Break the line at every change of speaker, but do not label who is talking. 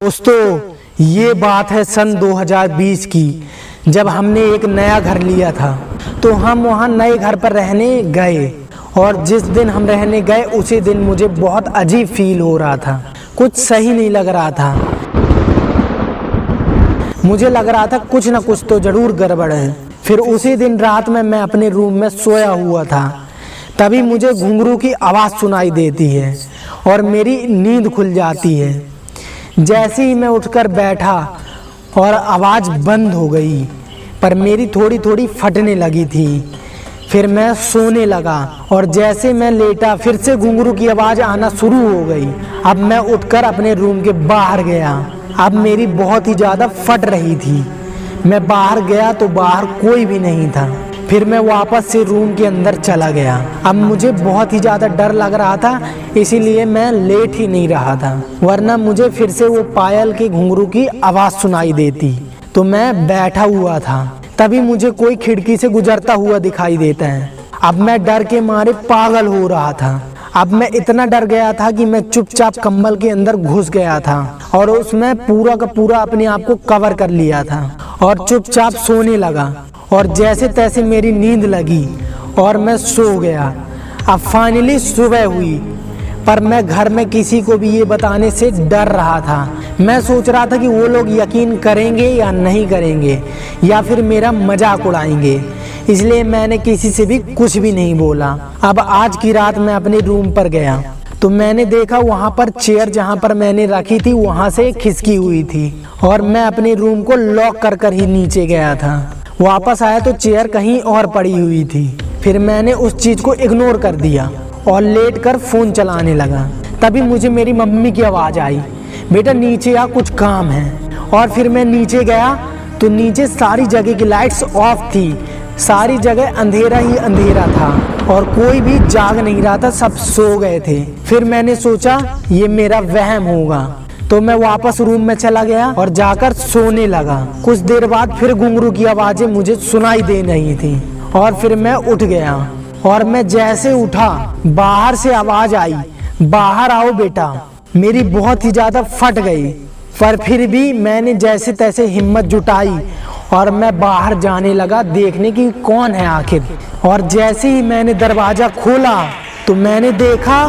दोस्तों, ये बात है सन 2020 की, जब हमने एक नया घर लिया था। तो हम वहाँ नए घर पर रहने गए और जिस दिन हम रहने गए उसी दिन मुझे बहुत अजीब फील हो रहा था। कुछ सही नहीं लग रहा था। मुझे लग रहा था कुछ ना कुछ तो जरूर गड़बड़ है। फिर उसी दिन रात में मैं अपने रूम में सोया हुआ था, तभी मुझे घुंघरू की आवाज़ सुनाई देती है और मेरी नींद खुल जाती है। जैसे ही मैं उठकर बैठा और आवाज़ बंद हो गई, पर मेरी थोड़ी थोड़ी फटने लगी थी। फिर मैं सोने लगा और जैसे मैं लेटा फिर से घुंघरू की आवाज़ आना शुरू हो गई। अब मैं उठकर अपने रूम के बाहर गया। अब मेरी बहुत ही ज़्यादा फट रही थी। मैं बाहर गया तो बाहर कोई भी नहीं था। फिर मैं वापस से रूम के अंदर चला गया। अब मुझे बहुत ही ज़्यादा डर लग रहा था, इसीलिए मैं लेट ही नहीं रहा था, वरना मुझे फिर से वो पायल के घुंघरू की आवाज़ सुनाई देती। तो मैं बैठा हुआ था, तभी मुझे कोई खिड़की से गुजरता हुआ दिखाई देता है। अब मैं डर के मारे पागल हो रहा था। अब मैं इतना डर गया था कि मैं चुपचाप कंबल के अंदर घुस गया था और उसमें पूरा का पूरा अपने आप को कवर कर लिया था और चुपचाप सोने लगा। और जैसे तैसे मेरी नींद लगी और मैं सो गया। अब फाइनली सुबह हुई, पर मैं घर में किसी को भी ये बताने से डर रहा था। मैं सोच रहा था कि वो लोग यकीन करेंगे या नहीं करेंगे, या फिर मेरा मजाक उड़ाएंगे। इसलिए मैंने किसी से भी कुछ भी नहीं बोला। अब आज की रात मैं अपने रूम पर गया तो मैंने देखा वहाँ पर चेयर जहाँ पर मैंने रखी थी वहाँ से खिसकी हुई थी और मैं अपने रूम को लॉक कर कर ही नीचे गया था। वापस आया तो चेयर कहीं और पड़ी हुई थी। फिर मैंने उस चीज़ को इग्नोर कर दिया और लेट कर फ़ोन चलाने लगा। तभी मुझे मेरी मम्मी की आवाज़ आई, बेटा नीचे आ, कुछ काम है। और फिर मैं नीचे गया तो नीचे सारी जगह की लाइट्स ऑफ थी। सारी जगह अंधेरा ही अंधेरा था और कोई भी जाग नहीं रहा था, सब सो गए थे। फिर मैंने सोचा ये मेरा वहम होगा, तो मैं वापस रूम में चला गया और जाकर सोने लगा। कुछ देर बाद फिर घुंघरू की आवाज़ें मुझे सुनाई दे रही थी और फिर मैं उठ गया। और मैं जैसे उठा बाहर से आवाज़ आई, बाहर आओ बेटा। मेरी बहुत ही ज़्यादा फट गई, पर फिर भी मैंने जैसे तैसे हिम्मत जुटाई और मैं बाहर जाने लगा देखने की कौन है आखिर। और जैसे ही मैंने दरवाज़ा खोला तो मैंने देखा